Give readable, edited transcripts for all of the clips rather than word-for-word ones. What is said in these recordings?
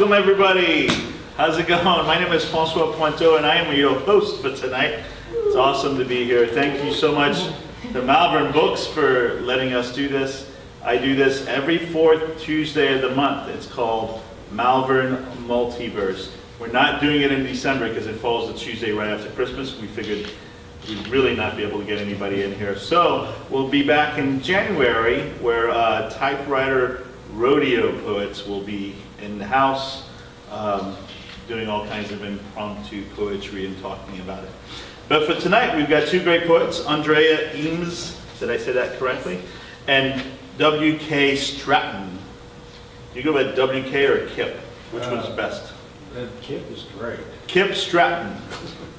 Welcome everybody. How's it going? My name is Francois Pointeau and I am your host for tonight. It's awesome to be here. Thank you so much to Malvern Books for letting us do this. I do this every fourth Tuesday of the month. It's called Malvern Multiverse. We're not doing it in December because it falls the Tuesday right after Christmas. We figured we'd really not be able to get anybody in here. So we'll be back in January where typewriter rodeo poets will be in the house doing all kinds of impromptu poetry and talking about it. But for tonight, we've got two great poets, Andrea Eames, did I say that correctly? And W.K. Stratton. Do you go by W.K. or Kip? Which one's best? Kip is great. Kip Stratton.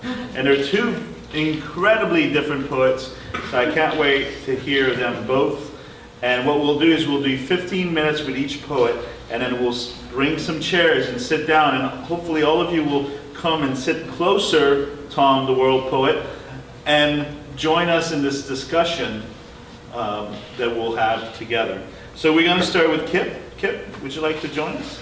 And they're two incredibly different poets, so I can't wait to hear them both. And what we'll do is we'll do 15 minutes with each poet, and then we'll bring some chairs and sit down, and hopefully all of you will come and sit closer, Tom, the world poet, and join us in this discussion that we'll have together. So we're going to start with Kip. Kip, would you like to join us?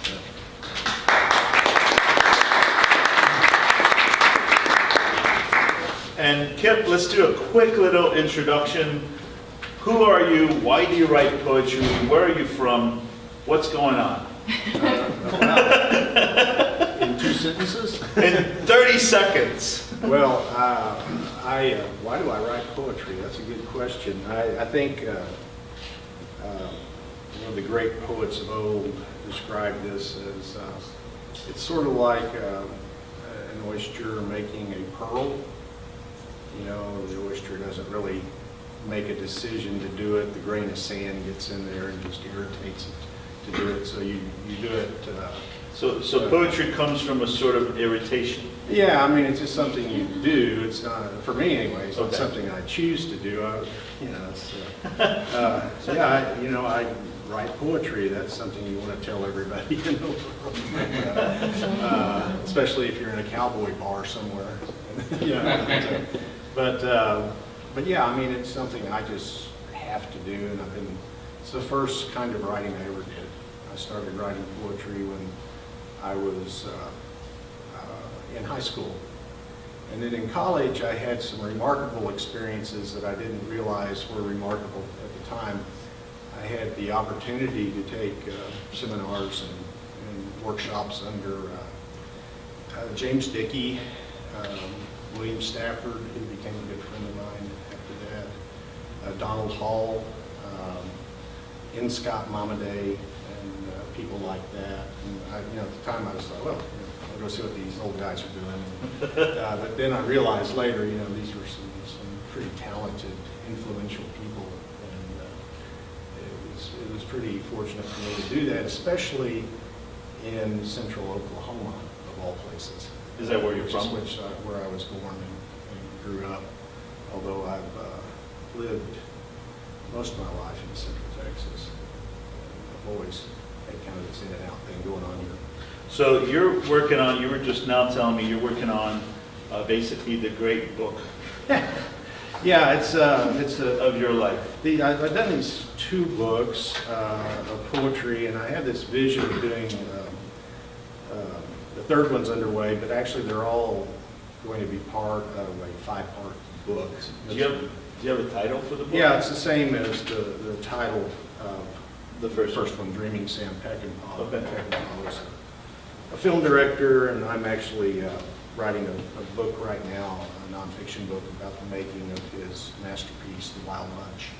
And Kip, let's do a quick little introduction. Who are you? Why do you write poetry? Where are you from? What's going on? In 2 sentences? In 30 seconds. Well, why do I write poetry? That's a good question. I think one of the great poets of old described this as it's sort of like an oyster making a pearl. You know, the oyster doesn't really make a decision to do it. The grain of sand gets in there and just irritates it to do it. So you do it. So poetry comes from a sort of irritation. Yeah, I mean, it's just something you do. It's not, for me anyway, it's not Okay. something I choose to do. I write poetry. That's something you want to tell everybody, you know, especially if you're in a cowboy bar somewhere. But yeah, I mean, it's something I just have to do, and it's the first kind of writing I ever did. I started writing poetry when I was in high school. And then in college, I had some remarkable experiences that I didn't realize were remarkable at the time. I had the opportunity to take seminars and workshops under James Dickey, William Stafford, who became a good friend of mine after that, Donald Hall, N. Scott Momaday, and people like that. And at the time I was like, well, I'll go see what these old guys are doing. But then I realized later, these were some pretty talented, influential people, and it was pretty fortunate for me to do that, especially in central Oklahoma, of all places. Is that where you're from? Where I was born and grew up, although I've lived most of my life in Central Texas. I've always had kind of this in and out thing going on here. So you're working on, you were just now telling me you're working on basically the great book. Yeah, it's of your life. I've done these 2 books of poetry, and I have this vision of doing the 3rd one's underway, but actually they're all going to be part of a 5-part book. Do you have a title for the book? Yeah, it's the same as the title of The first one, Dreaming Sam Peckinpah. Okay. Peckinpah was a film director, and I'm actually writing a book right now, a nonfiction book about the making of his masterpiece, The Wild Bunch,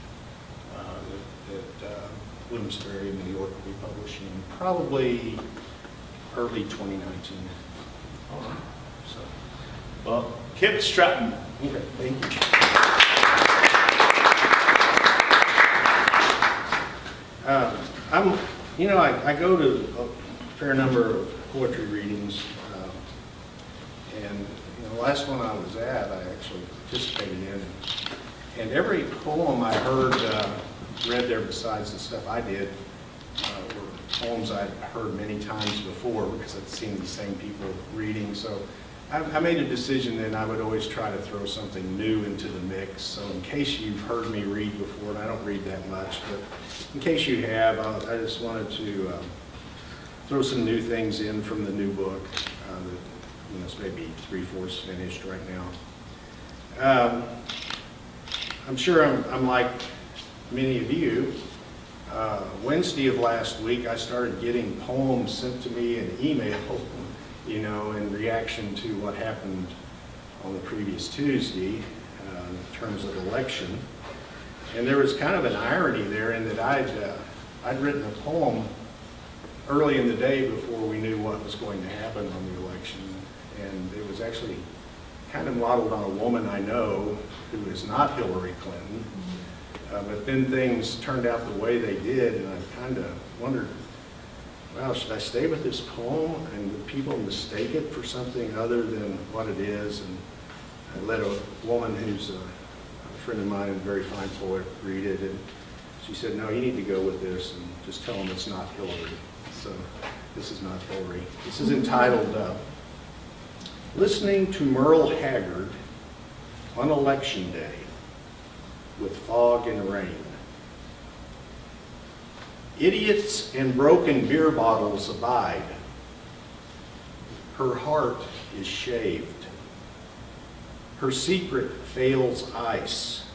that Bloomsbury, New York will be publishing probably early 2019. All right. So, Well, Kip Stratton. okay, thank you. I go to a fair number of poetry readings, and the last one I was at, I actually participated in, and every poem I heard read there, besides the stuff I did, were poems I'd heard many times before because I'd seen the same people reading. So I made a decision then I would always try to throw something new into the mix. So in case you've heard me read before, and I don't read that much, but in case you have, I just wanted to throw some new things in from the new book. It's maybe 3/4 finished right now. I'm sure I'm like many of you. Wednesday of last week, I started getting poems sent to me in email, in reaction to what happened on the previous Tuesday in terms of election. And there was kind of an irony there in that I'd written a poem early in the day before we knew what was going to happen on the election. And it was actually kind of modeled on a woman I know who is not Hillary Clinton. But then things turned out the way they did, and I kind of wondered, well, should I stay with this poem? And would people mistake it for something other than what it is? And I let a woman who's a friend of mine and a very fine poet read it, and she said, no, you need to go with this and just tell them it's not Hillary. So this is not Hillary. This is entitled, Listening to Merle Haggard on Election Day with Fog and Rain. Idiots and broken beer bottles abide. Her heart is shaved. Her secret fails ice.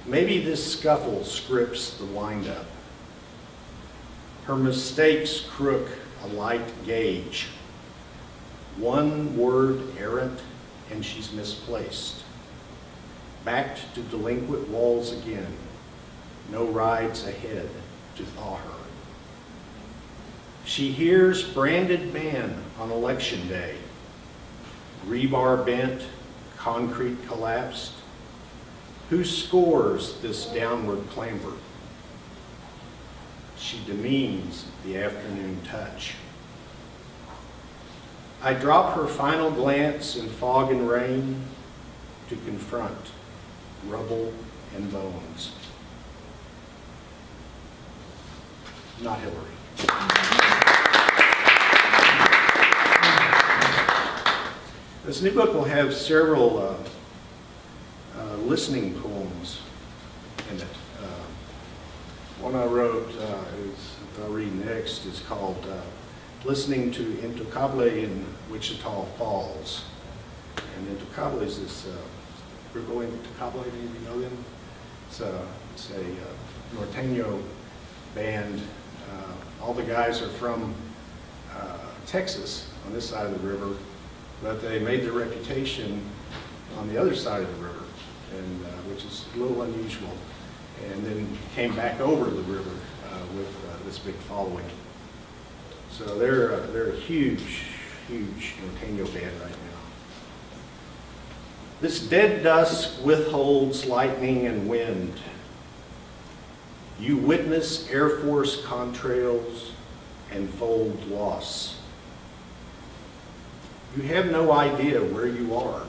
Maybe this scuffle scripts the wind-up. Her mistakes crook a light gauge. One word errant and she's misplaced. Backed to delinquent walls again. No rides ahead to thaw her. She hears branded man on election day. Rebar bent, concrete collapsed. Who scores this downward clamber? She demeans the afternoon touch. I drop her final glance in fog and rain to confront rubble and bones. Not Hillary. This new book will have several listening poems in it. One I wrote, I'll read next, is called Listening to Intocable in Wichita Falls. And Intocable is this Grupo Intocable, do you know them? It's a Norteño band. All the guys are from Texas, on this side of the river, but they made their reputation on the other side of the river, and which is a little unusual, and then came back over the river with this big following. So they're a huge Norteño band right now. This dead dusk withholds lightning and wind. You witness Air Force contrails and fold loss. You have no idea where you are.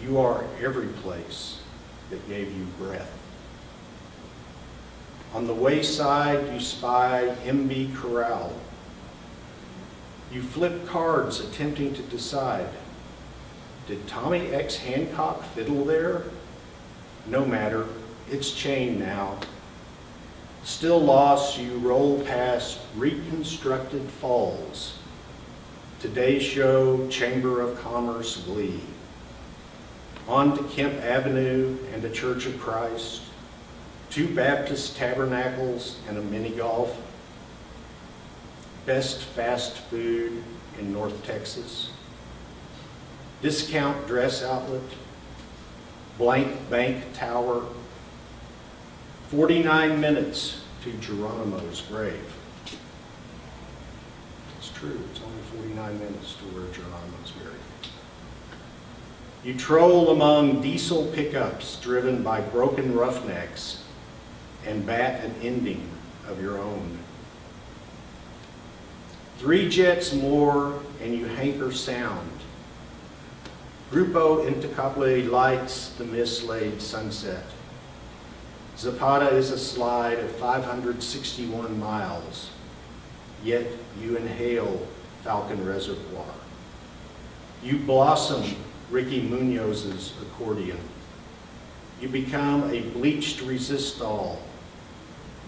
You are every place that gave you breath. On the wayside, you spy MB Corral. You flip cards attempting to decide, did Tommy X. Hancock fiddle there? No matter, it's chained now. Still lost, you roll past reconstructed falls. Today's show, Chamber of Commerce glee. On to Kemp Avenue and the Church of Christ. 2 Baptist tabernacles and a mini golf. Best fast food in North Texas. Discount dress outlet. Blank bank tower. 49 minutes to Geronimo's grave. It's true, it's only 49 minutes to where Geronimo's buried. You troll among diesel pickups driven by broken roughnecks and bat an ending of your own. 3 jets more and you hanker sound. Grupo Intocable lights the mislaid sunset. Zapata is a slide of 561 miles, yet you inhale Falcon Reservoir. You blossom Ricky Munoz's accordion. You become a bleached resistol,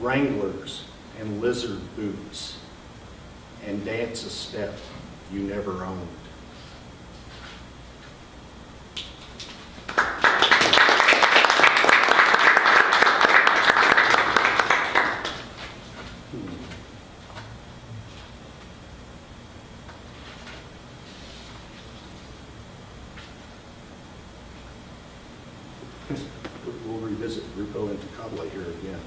Wranglers and lizard boots and dance a step you never owned. We'll revisit Grupo Intocable here again.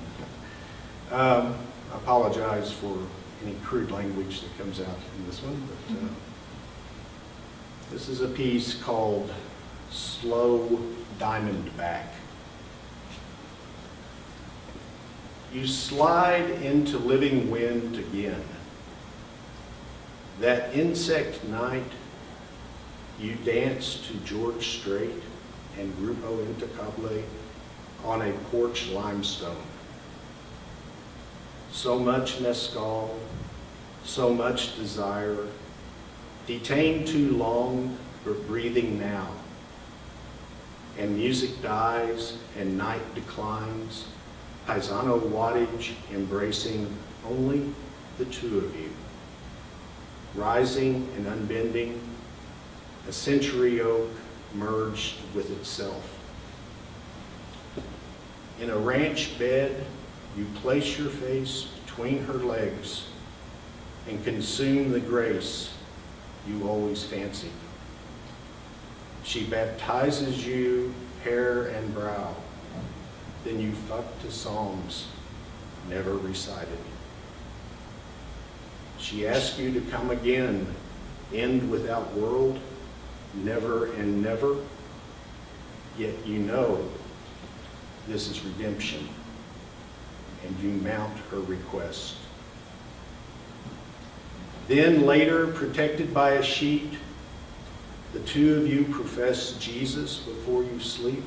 I apologize for any crude language that comes out in this one, but this is a piece called Slow Diamondback. You slide into living wind again. That insect night, you dance to George Strait and Grupo Intocable on a porch limestone. So much mescal, so much desire, detained too long, but breathing now. And music dies and night declines, paisano wattage embracing only the two of you. Rising and unbending, a century oak merged with itself. In a ranch bed, you place your face between her legs and consume the grace you always fancied. She baptizes you, hair and brow. Then you fuck to psalms never recited. She asks you to come again, end without world, never and never. Yet you know this is redemption, and you mount her request. Then later, protected by a sheet, the two of you profess Jesus before you sleep.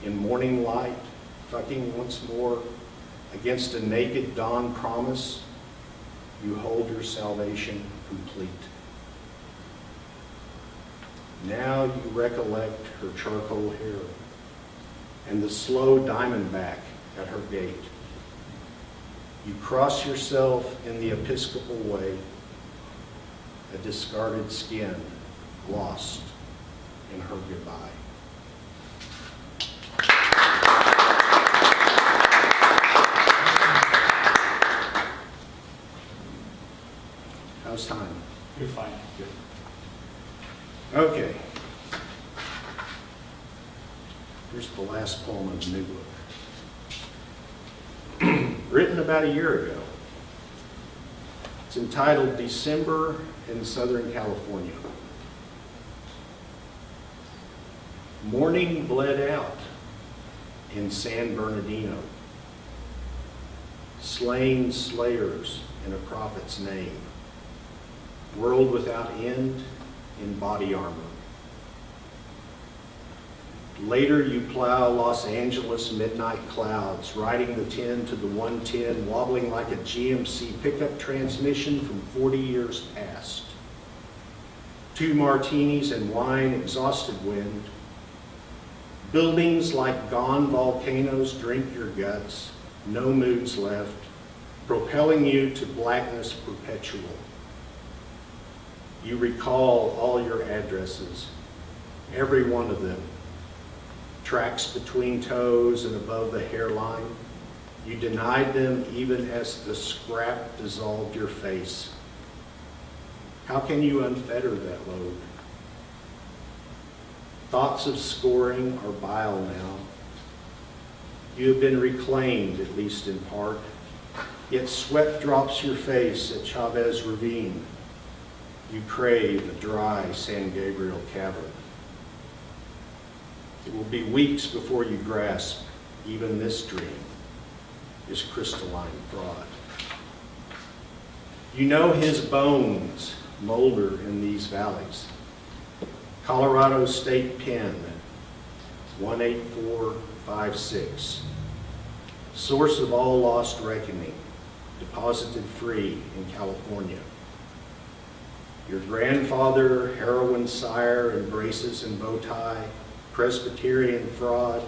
In morning light, fucking once more, against a naked dawn promise, you hold your salvation complete. Now you recollect her charcoal hair and the slow diamondback at her gate. You cross yourself in the Episcopal way, a discarded skin lost in her goodbye. How's time? You're fine. Good. Okay. Here's the last poem of the new book. Written about a year ago. It's entitled December in Southern California. Morning bled out in San Bernardino. Slain slayers in a prophet's name. World without end in body armor. Later you plow Los Angeles midnight clouds, riding the 10 to the 110, wobbling like a GMC pickup transmission from 40 years past. 2 martinis and wine, exhausted wind. Buildings like gone volcanoes drink your guts, no moods left, propelling you to blackness perpetual. You recall all your addresses, every one of them. Tracks between toes and above the hairline. You denied them even as the scrap dissolved your face. How can you unfetter that load? Thoughts of scoring are bile now. You have been reclaimed, at least in part, yet sweat drops your face at Chavez Ravine. You crave a dry San Gabriel cavern. It will be weeks before you grasp even this dream is crystalline fraud. You know his bones molder in these valleys. Colorado State Pen, 18456. Source of all lost reckoning, deposited free in California. Your grandfather, heroin sire in braces and bow tie, Presbyterian fraud,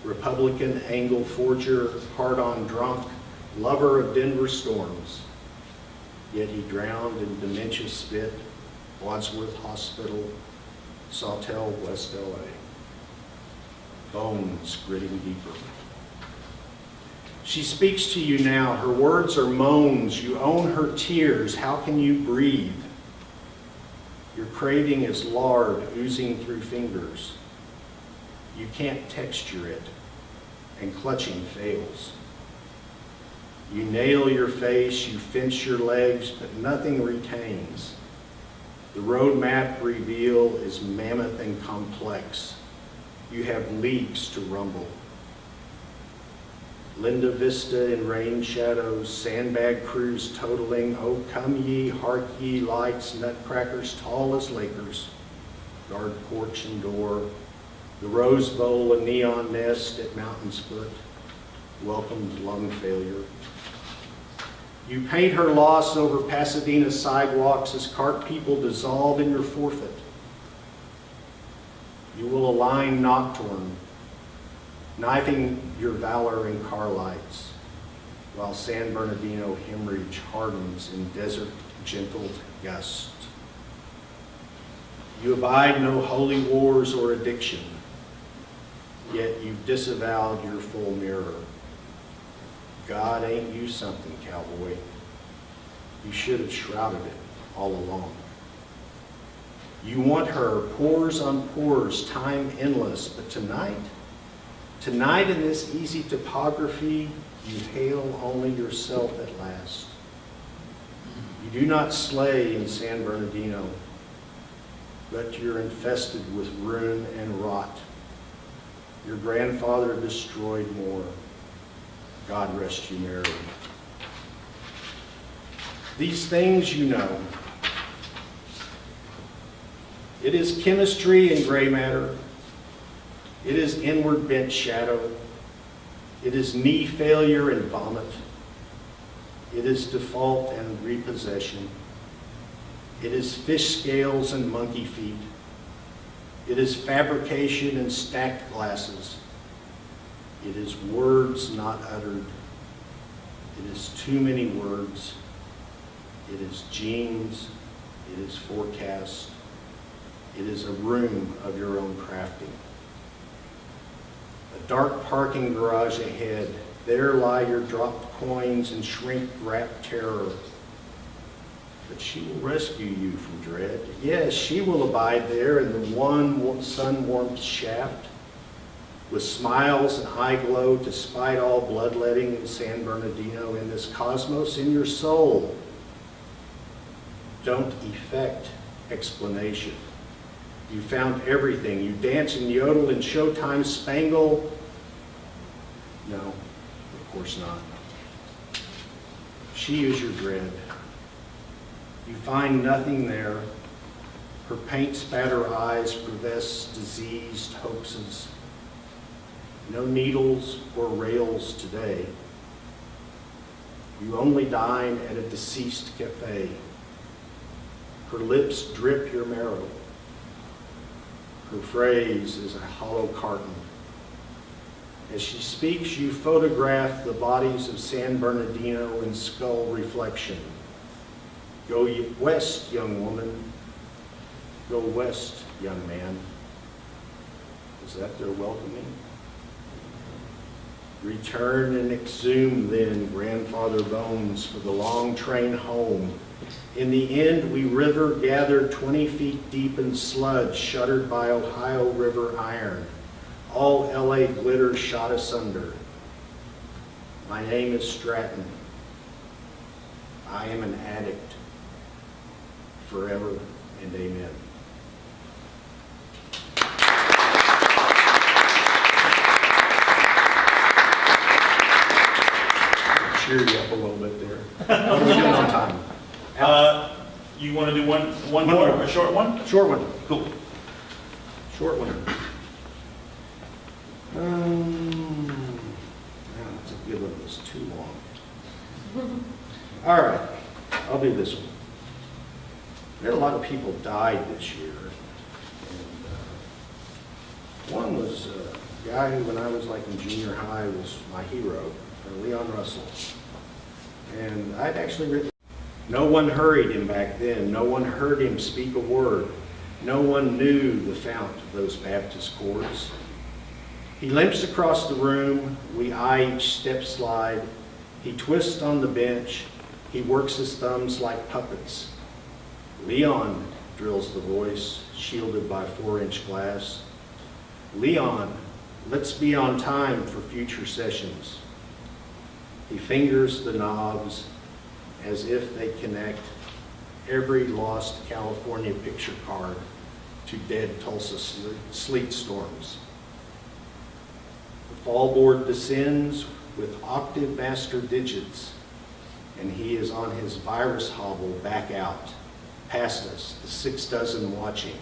Republican angle forger, hard-on drunk, lover of Denver storms, yet he drowned in dementia spit, Wadsworth Hospital, Sawtell, West LA. Bones gritting deeper. She speaks to you now. Her words are moans. You own her tears. How can you breathe? Your craving is lard oozing through fingers. You can't texture it, and clutching fails. You nail your face, you fence your legs, but nothing retains. The road map reveal is mammoth and complex. You have leagues to rumble. Linda Vista in rain shadows, sandbag crews totaling, oh come ye, hark ye, lights, nutcrackers tall as Lakers, guard porch and door, the Rose Bowl, a neon nest at mountain's foot, welcomed lung failure. You paint her loss over Pasadena sidewalks as cart people dissolve in your forfeit. You will align nocturne, knifing your valor in car lights, while San Bernardino hemorrhage hardens in desert gentled gust. You abide no holy wars or addiction, yet you disavowed your full mirror. God, ain't you something, cowboy? You should have shrouded it all along. You want her, pores on pores, time endless, but tonight in this easy topography, you hail only yourself at last. You do not slay in San Bernardino, but you're infested with ruin and rot. Your grandfather destroyed more. God rest you merrily. These things you know. It is chemistry and gray matter. It is inward bent shadow. It is knee failure and vomit. It is default and repossession. It is fish scales and monkey feet. It is fabrication and stacked glasses. It is words not uttered. It is too many words. It is genes. It is forecast. It is a room of your own crafting. A dark parking garage ahead. There lie your dropped coins and shrink-wrapped terror. But she will rescue you from dread. Yes, she will abide there in the one sun-warmed shaft, with smiles and eye glow, despite all bloodletting in San Bernardino, in this cosmos in your soul. Don't effect explanation. You found everything. You dance and yodel in Showtime Spangle. No, of course not. She is your dread. You find nothing there. Her paint-spatter eyes profess diseased hoaxes. No needles or rails today. You only dine at a deceased cafe. Her lips drip your marrow. Her phrase is a hollow carton. As she speaks, you photograph the bodies of San Bernardino in skull reflection. Go west, young woman. Go west, young man. Is that their welcoming? Return and exhume then, grandfather bones, for the long train home. In the end, we river gathered 20 feet deep in sludge, shuttered by Ohio River iron. All LA glitter shot asunder. My name is Stratton. I am an addict. Forever and amen. Cheered you up a little bit there. What are we doing on time? You want to do one more, a short one? Short one. Cool. Short one. That's a good one. It's too long. All right. I'll do this one. We had a lot of people died this year. And one was a guy who, when I was like in junior high, was my hero, Leon Russell. And I'd actually written, no one hurried him back then. No one heard him speak a word. No one knew the fount of those Baptist chords. He limps across the room. We eye each step slide. He twists on the bench. He works his thumbs like puppets. Leon, drills the voice, shielded by 4-inch glass. Leon, let's be on time for future sessions. He fingers the knobs as if they connect every lost California picture card to dead Tulsa sleet storms. The fall board descends with octave master digits, and he is on his virus hobble back out, past us, the 6 dozen watching,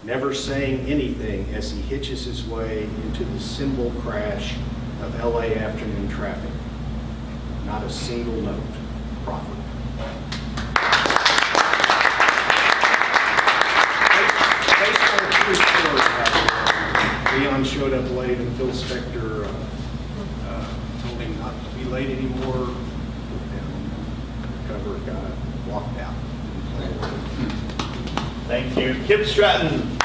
never saying anything as he hitches his way into the cymbal crash of LA afternoon traffic. Not a single note proffered. Based on a true story, Leon showed up late and Phil Spector told him not to be late anymore, and the cover guy walked out. Thank you. Kip Stratton.